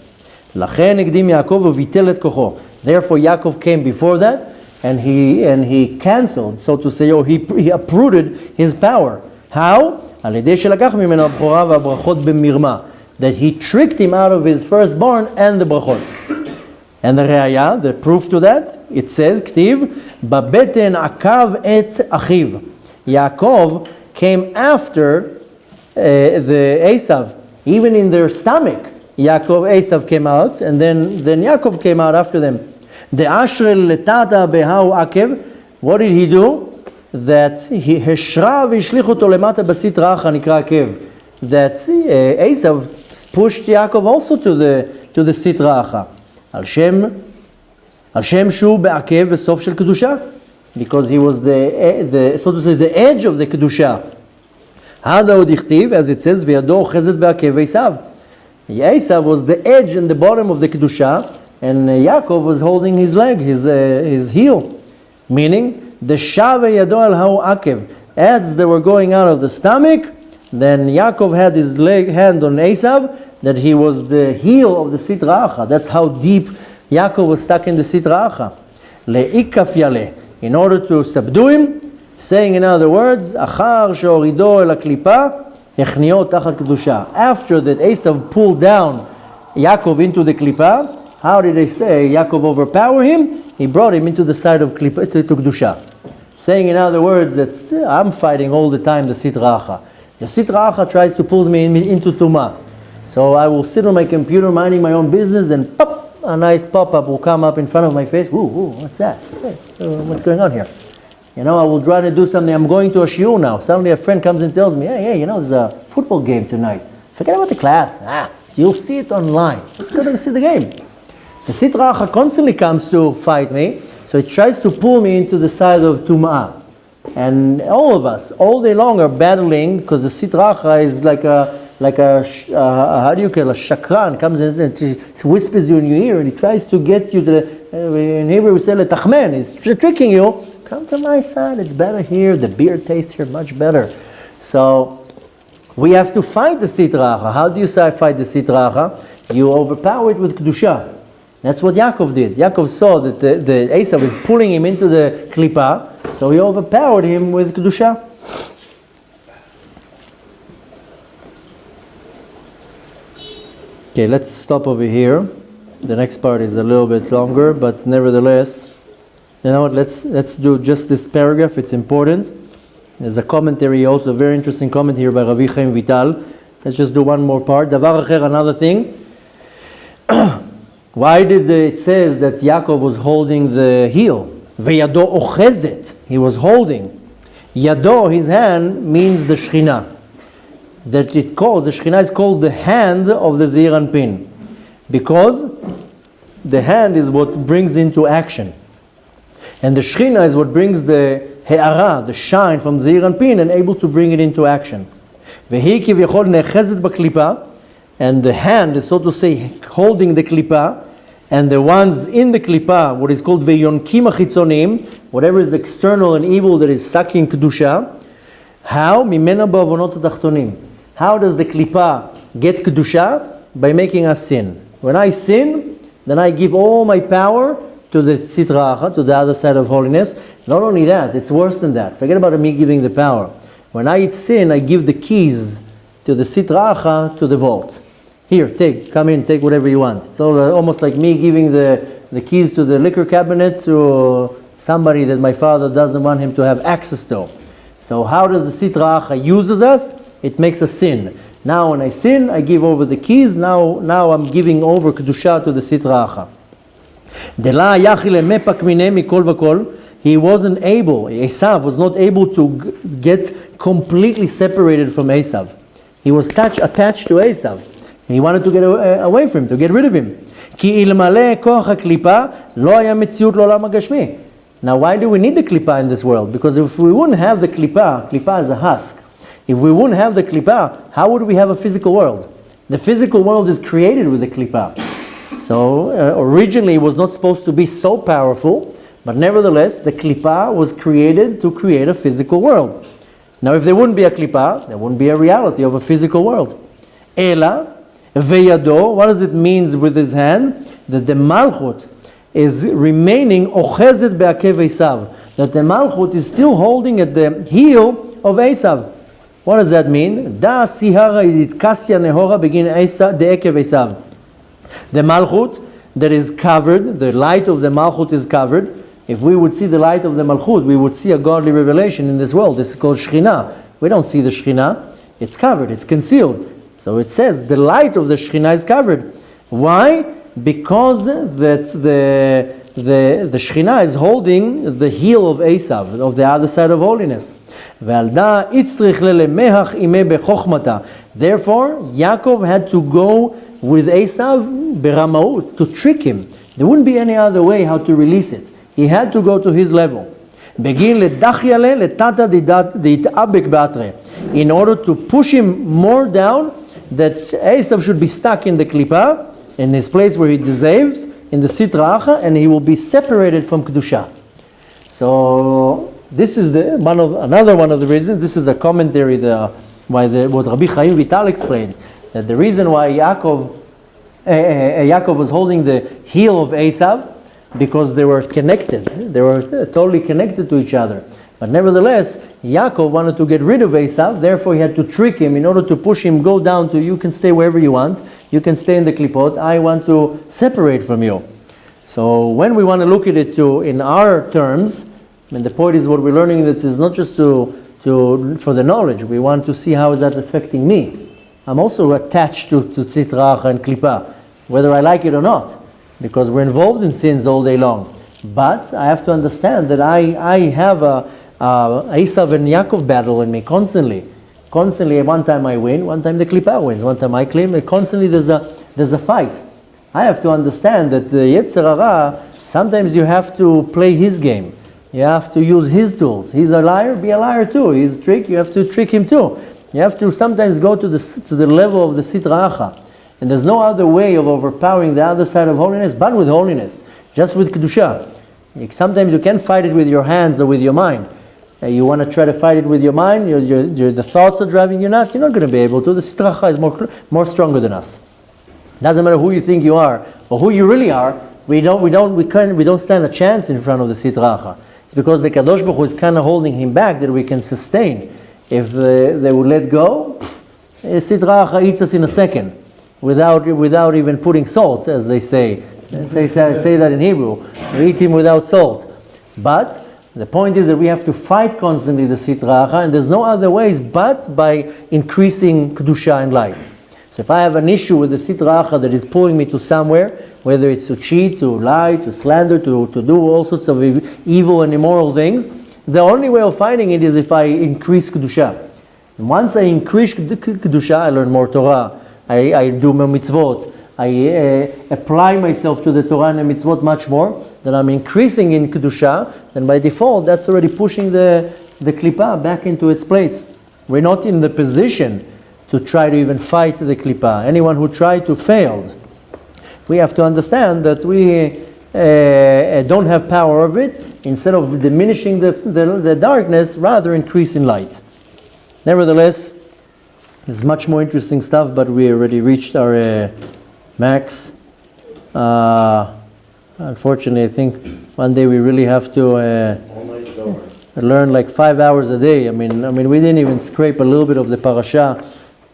לכן הקדים יעקב וביטל את כוחו. Therefore Yaakov came before that, and he cancelled, so to say, he uprooted his power. How? על ידי שלקח ממנו הבכורה והברכות במרמה. That he tricked him out of his firstborn and the brachot. And the Raha, the proof to that, it says, Ktiv, Babeten akav et achiv. Yaakov came after the Esav. Even in their stomach, Esav came out, and then Yaakov came out after them. The Ashrel Tata behau akev, what did he do? That he heshra v'ishlichuto lemata basit Raha nikra akev. That Esav pushed Yaakov also to the sit Raha. Al Shem shu be'akev v'sof shel kedusha, because he was the so to say the edge of the kedusha. Hada od ichtiv, as it says, v'yado chezet be'akev Esav. Esav was the edge and the bottom of the kedusha, and Yaakov was holding his leg, his heel, meaning the shave yado al hau akev. As they were going out of the stomach, then Yaakov had his hand on Esav, that he was the heel of the sit Raha. That's how deep Yaakov was stuck in the sit Raha. Le'ikaf yaleh, in order to subdue him, saying in other words, achar she'orido el haklipa, echniot tachat kedusha. After that Esav pulled down Yaakov into the klipa, how did they say Yaakov overpowered him? He brought him into the side of klipa, to kedusha. Saying in other words that I'm fighting all the time the sit Raha. The sit Raha tries to pull me into Tumah. So I will sit on my computer minding my own business, and pop, a nice pop-up will come up in front of my face. Ooh, what's that? Hey, what's going on here? I will try to do something. I'm going to a shiur now. Suddenly a friend comes and tells me, hey, there's a football game tonight. Forget about the class. You'll see it online. Let's go to see the game. The sit Raha constantly comes to fight me, so it tries to pull me into the side of Tum'ah. And all of us, all day long, are battling, because the sit Raha is like a how do you call it, a shakran, comes and whispers you in your ear, and he tries to get you to in Hebrew we say letachmen, he's tricking you. Come to my side, it's better here, the beer tastes here much better. So we have to fight the sit Raha. How do you fight the sit Raha? You overpower it with kedusha. That's what Yaakov did. Yaakov saw that the Esav is pulling him into the klipa, so he overpowered him with kedusha. Okay, let's stop over here. The next part is a little bit longer, but nevertheless, you know what, let's do just this paragraph, it's important. There's a commentary also, a very interesting comment here by Rabbi Chaim Vital. Let's just do one more part. Davar acher, another thing. Why did it says that Yaakov was holding the heel? Veyado ochezet, he was holding. Yado, his hand, means the Sheena. that the Shekhinah is called the hand of the Zeir Anpin, because the hand is what brings into action. And the Shekhinah is what brings the He'ara, the shine from Zeir Anpin, and able to bring it into action. Vehi kiviyachol nechezet b'klipa, and the hand is, so to say, holding the klipa, and the ones in the klipa, what is called veyonkim achitzonim, whatever is external and evil that is sucking kedusha. How? Mimena ba'avonot ha'tachtonim. How does the klipa get kedusha? By making us sin. When I sin, then I give all my power to the Sitra Raha, to the other side of holiness. Not only that, it's worse than that. Forget about me giving the power. When I sin, I give the keys to the Sitra Raha, to the vault. Here, come in, take whatever you want. So almost like me giving the keys to the liquor cabinet to somebody that my father doesn't want him to have access to. So how does the Sitra Raha uses us? It makes us sin. Now when I sin, I give over the keys. Now I'm giving over Kedusha to the Sitra Raha. He wasn't able, Esav was not able to get completely separated from Esav. He was attached to Esav. He wanted to get away from him, to get rid of him. Now why do we need the klipa in this world? Because if we wouldn't have the klipa is a husk. If we wouldn't have the klipa, how would we have a physical world? The physical world is created with the klipa. So originally it was not supposed to be so powerful, but nevertheless the klipa was created to create a physical world. Now if there wouldn't be a klipa, there wouldn't be a reality of a physical world. Ela veyado, what does it mean with his hand? That the malchut is remaining ochezet be'akev Esav. That the malchut is still holding at the heel of Esav. What does that mean? Da sihara itkasya nehora begin Esav de'ekev Esav. The malchut that is covered, the light of the malchut is covered. If we would see the light of the malchut, we would see a godly revelation in this world. This is called Sheena. We don't see the Sheena. It's covered. It's concealed. So it says the light of the Sheena is covered. Why? Because that the Sheena is holding the heel of Esav, of the other side of holiness. Therefore, Yaakov had to go with Esav beramaut, to trick him. There wouldn't be any other way how to release it. He had to go to his level. In order to push him more down, that Esav should be stuck in the klipa, in his place where he deserves, in the Sitra Raha, and he will be separated from Kedusha. So this is another one of the reasons. This is a commentary what Rabbi Chaim Vital explains, that the reason why Yaakov was holding the heel of Esav, because they were connected. They were totally connected to each other. But nevertheless, Yaakov wanted to get rid of Esav, therefore he had to trick him in order to push him, go down to, you can stay wherever you want, you can stay in the klipot, I want to separate from you. So when we want to look at it in our terms, and the point is what we're learning, that is not just for the knowledge, we want to see how is that affecting me. I'm also attached to Sitra Raha and Klipa, whether I like it or not, because we're involved in sins all day long. But I have to understand that I have a Esav and Yaakov battle in me constantly. Constantly, one time I win, one time the Klipa wins, one time I claim. Constantly there's a fight. I have to understand that the Yetzer Hara, sometimes you have to play his game. You have to use his tools. He's a liar, be a liar too. He's a trick, you have to trick him too. You have to sometimes go to the level of the Sitra Raha. And there's no other way of overpowering the other side of holiness but with holiness, just with Kedusha. Sometimes you can't fight it with your hands or with your mind. You want to try to fight it with your mind, the thoughts are driving you nuts, you're not going to be able to. The Sitra Raha is more stronger than us. Doesn't matter who you think you are or who you really are, we don't stand a chance in front of the Sitra Raha. It's because the Kadosh Baruch Hu is kind of holding him back that we can sustain. If they would let go, Sitra Raha eats us in a second, without even putting salt, as they say. Say that in Hebrew. We eat him without salt. But the point is that we have to fight constantly the Sitra Raha, and there's no other ways but by increasing Kedusha and light. So if I have an issue with the Sitra Raha that is pulling me to somewhere, whether it's to cheat, to lie, to slander, to do all sorts of evil and immoral things, the only way of fighting it is if I increase Kedusha. And once I increase the Kedusha, I learn more Torah, I do more mitzvot, I apply myself to the Torah and the mitzvot much more, then I'm increasing in Kedusha, then by default, that's already pushing the klipa back into its place. We're not in the position to try to even fight the klipa. Anyone who tried to failed. We have to understand that we don't have power of it. Instead of diminishing the darkness, rather increase in light. Nevertheless, there's much more interesting stuff, but we already reached our max. Unfortunately, I think one day we really have to learn like 5 hours a day. I mean, we didn't even scrape a little bit of the parasha,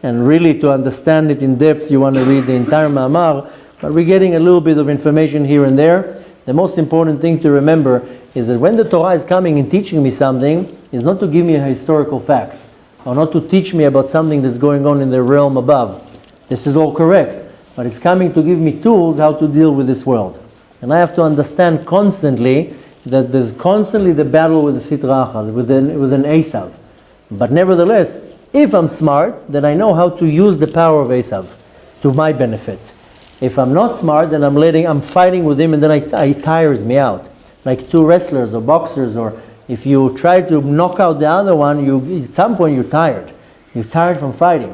and really to understand it in depth, you want to read the entire ma'amar. But we're getting a little bit of information here and there. The most important thing to remember is that when the Torah is coming and teaching me something, is not to give me a historical fact, or not to teach me about something that's going on in the realm above. This is all correct, but it's coming to give me tools how to deal with this world. And I have to understand constantly that there's constantly the battle with the Sitra Achad, with an Esav. But nevertheless, if I'm smart, then I know how to use the power of Esav to my benefit. If I'm not smart, then I'm fighting with him, and then it tires me out. Like two wrestlers or boxers, or if you try to knock out the other one, at some point you're tired. You're tired from fighting.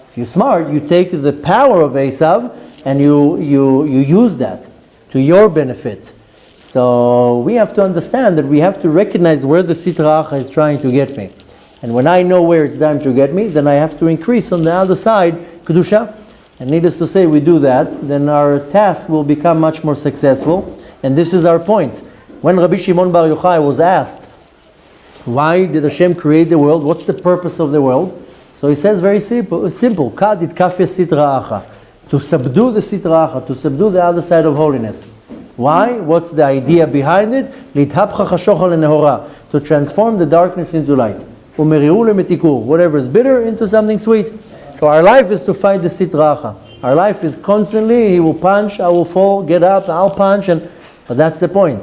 If you're smart, you take the power of Esav and you use that to your benefit. So we have to understand that we have to recognize where the Sitra Achad is trying to get me. And when I know where it's trying to get me, then I have to increase on the other side Kedusha. And needless to say, we do that, then our task will become much more successful. And this is our point. When Rabbi Shimon Bar Yochai was asked, why did Hashem create the world? What's the purpose of the world? So he says very simple. Kad itkafya sitra acha. To subdue the sitra acha, to subdue the other side of holiness. Why? What's the idea behind it? Lithapcha chashocha lenehora. To transform the darkness into light. Umeriu lemetikur. Whatever is bitter into something sweet. So our life is to fight the sitra acha. Our life is constantly, he will punch, I will fall, get up, I'll punch, but that's the point.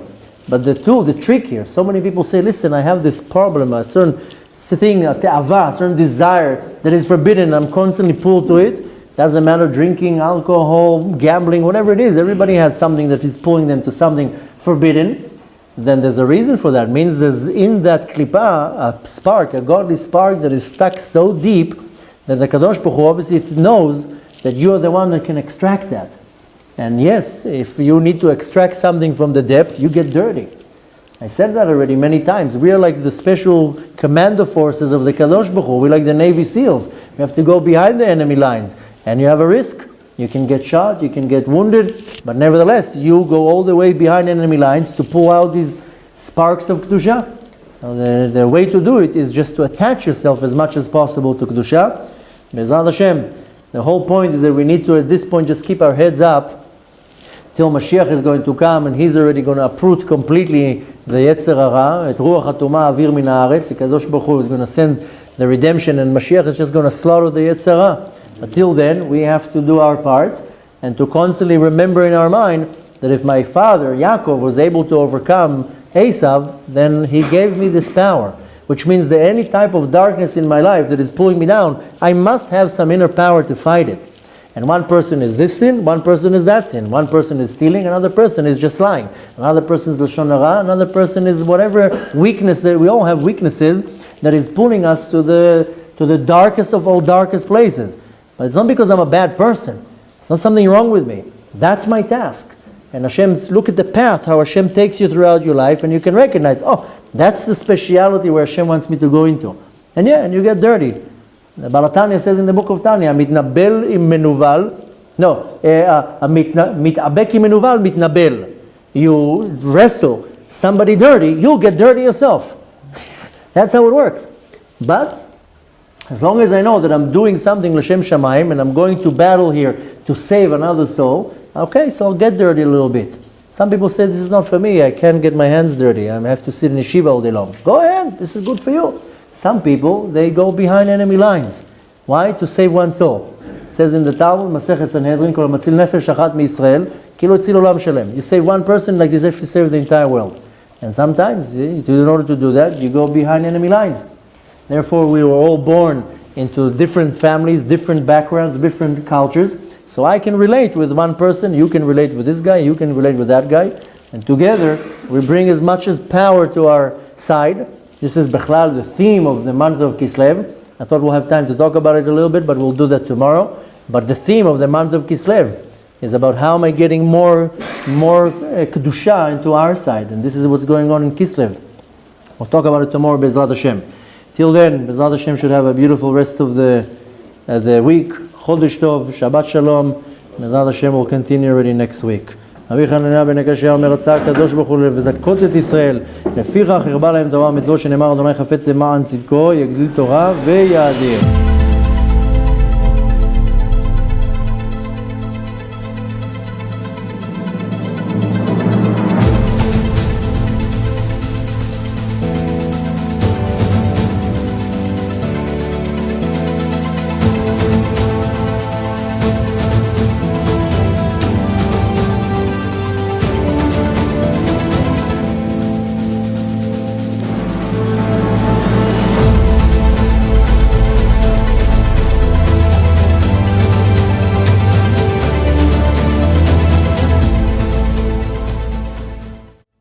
But the trick here, so many people say, listen, I have this problem, a certain thing, a te'ava, a certain desire that is forbidden, I'm constantly pulled to it. Doesn't matter, drinking, alcohol, gambling, whatever it is, everybody has something that is pulling them to something forbidden. Then there's a reason for that. It means there's in that klipa a spark, a godly spark that is stuck so deep that the Kadosh Baruch Hu obviously knows that you are the one that can extract that. And yes, if you need to extract something from the depth, you get dirty. I said that already many times. We are like the special commando forces of the Kadosh Baruch Hu. We're like the Navy SEALs. We have to go behind the enemy lines. And you have a risk. You can get shot, you can get wounded, but nevertheless, you go all the way behind enemy lines to pull out these sparks of Kedusha. So the way to do it is just to attach yourself as much as possible to Kedusha. Be'ezrat Hashem. The whole point is that we need to, at this point, just keep our heads up till Mashiach is going to come, and he's already going to uproot completely the Yetzer Hara, et Ruach HaTumah Avir Min Haaretz. The Kadosh Baruch Hu is going to send the redemption, and Mashiach is just going to slaughter the Yetzer Hara. Until then, we have to do our part, and to constantly remember in our mind that if my father, Yaakov, was able to overcome Esav, then he gave me this power. Which means that any type of darkness in my life that is pulling me down, I must have some inner power to fight it. And one person is this sin, one person is that sin. One person is stealing, another person is just lying. Another person is Lashon Hara, another person is whatever weakness that we all have weaknesses that is pulling us to the darkest of all darkest places. But it's not because I'm a bad person. It's not something wrong with me. That's my task. And Hashem, look at the path, how Hashem takes you throughout your life, and you can recognize, oh, that's the speciality where Hashem wants me to go into. And yeah, and you get dirty. The Bala says in the book of Tanya, mitnabel im menuval, no, mitabek im menuval mitnabel. You wrestle somebody dirty, you'll get dirty yourself. That's how it works. But as long as I know that I'm doing something l'shem shamayim and I'm going to battle here to save another soul, okay, so I'll get dirty a little bit. Some people say, this is not for me, I can't get my hands dirty, I have to sit in yeshiva all day long. Go ahead, this is good for you. Some people, they go behind enemy lines. Why? To save one soul. It says in the Talmud, Massacred Sanhedrin, kol matzil nefesh achat miYisrael, kilo etzil olam shalem. You save one person like you save the entire world. And sometimes, in order to do that, you go behind enemy lines. Therefore, we were all born into different families, different backgrounds, different cultures. So I can relate with one person, you can relate with this guy, you can relate with that guy, and together we bring as much as power to our side. This is Bechlal, the theme of the month of Kislev. I thought we'll have time to talk about it a little bit, but we'll do that tomorrow. But the theme of the month of Kislev is about how am I getting more Kedusha into our side, and this is what's going on in Kislev. We'll talk about it tomorrow, Bezrat Hashem. Till then, Bezrat Hashem should have a beautiful rest of the week. Chodesh Tov, Shabbat Shalom. Bezrat Hashem will continue already next week. אבי חנניה בן הקשיא אומר רצה הקדוש ברוך הוא לזכות את ישראל לפיכך הרבה להם תורה ומצוות שנאמר אדוני חפץ למען צדקו יגדיל תורה ויאדיר